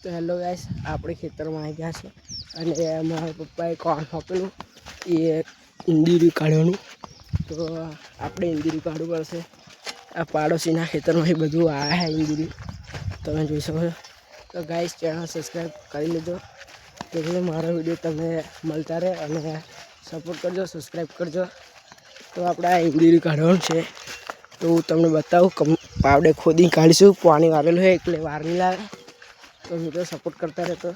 તો hello guys, આપણે ખેતરમાં આવી ગયા છે અને મારા પપ્પાએ કોણ આપેલું એ ઇંદીરું કાઢવાનું. તો આપણે ઇંદીરું કાઢવું પડશે. આ પાડોશીના ખેતરમાં એ બધું આવ્યા છે ઇંદીરું, તમે જોઈ શકો છો. તો ગાઈસ, ચેનલ સબસ્ક્રાઈબ કરી લેજો જેથી મારો વિડીયો તમને મળતા રહે અને સપોર્ટ કરજો, સબસ્ક્રાઈબ કરજો. તો આપણે આ ઇંદીરું કાઢવાનું છે. તો હું તમને બતાવું, પાવડે ખોદી કાઢીશું. પાણી વાવેલું છે એટલે વાર નહીં લાગે. તો મિત્રો સપોર્ટ કરતા રહેતો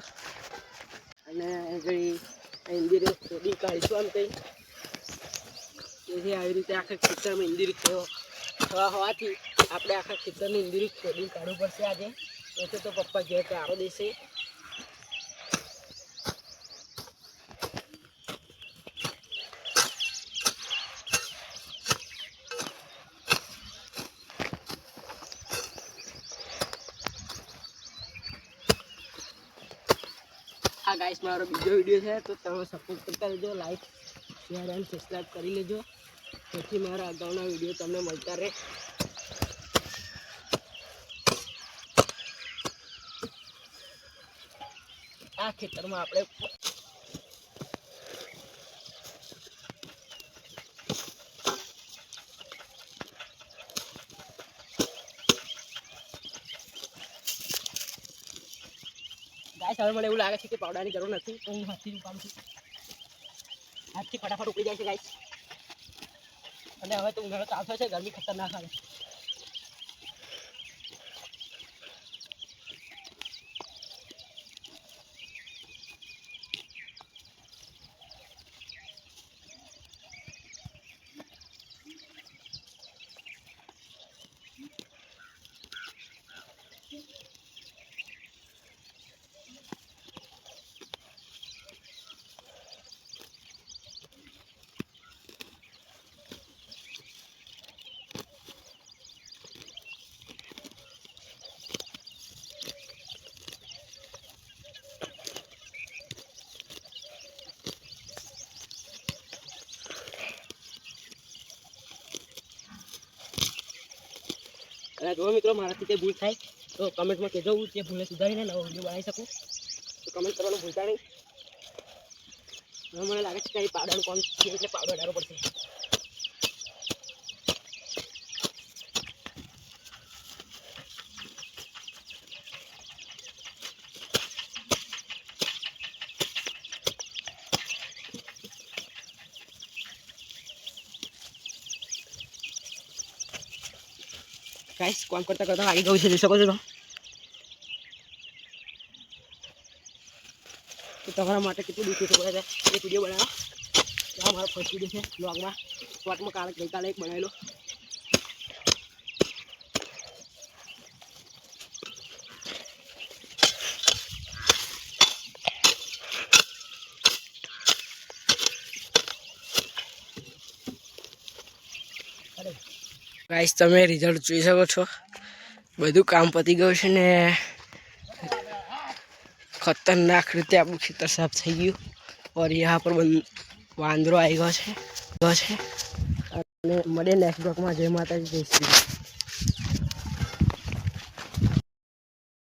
અને ઇંદીરું ખોદી કાઢીશું. આમ કંઈ તેથી આવી રીતે આખા ખેતરમાં ઇંદીરું થવા હોવાથી આપણે આખા ખેતરની ઇંદીરું ખોદી કાઢવું પડશે આજે. તો પપ્પા ઘેર કાઢો દેશે. આ ગાઈસ મારો બીજો વિડીયો છે, તો તમે સપોર્ટ કરતા રહેજો, લાઈક શેર અને સબસ્ક્રાઈબ કરી લેજો જેથી મારા અગાઉના વિડીયો તમને મળતા રહે. આ ખેતરમાં આપણે ગાઈસ હવે મને એવું લાગે છે કે પાવડાની જરૂર નથી, તો હું હાથથી ઉપાડું છું. હાથથી ફટાફટ ઉપડી જાય છે ગાઈસ. અને હવે તો ઉનાળો ચાલુ થયો છે, ગરમી ખતરનાક આવે. અને જો મિત્રો મારાથી કંઈ ભૂલ થાય તો કમેન્ટમાં કહેજો, હું તે ભૂલને સુધારીને નવો વિડીયો બનાવી શકું. તો કમેન્ટ કરવાનું ભૂલતા નહીં. હવે મને લાગે છે કે અહીં પાવડાનું કોણ છે એટલે પાવડર ડાળવો પડશે. ગાઈસ, કામ કરતા કરતા લાગી ગયું છે, જોઈ શકો છો. તો તમારા માટે કેટલું દુઃખ છે પડે છે એક વિડીયો બનાવો. આ મારો ફર્સ્ટ વિડીયો છે બ્લોગમાં. શોર્ટમાં ગઈકાલે એક બનાવેલો. ગાઈસ, તમે રિઝલ્ટ જોઈ શકો છો. બધું કામ પતી ગયું છે ને ખતરનાક રીતે આપણું ખેતર સાફ થઈ ગયું. ઓર यहाँ પર વાંદરો આવી ગયો છે અને મળે નેક્સ્ટ બ્લોગમાં. જય માતાજી, જય શ્રી.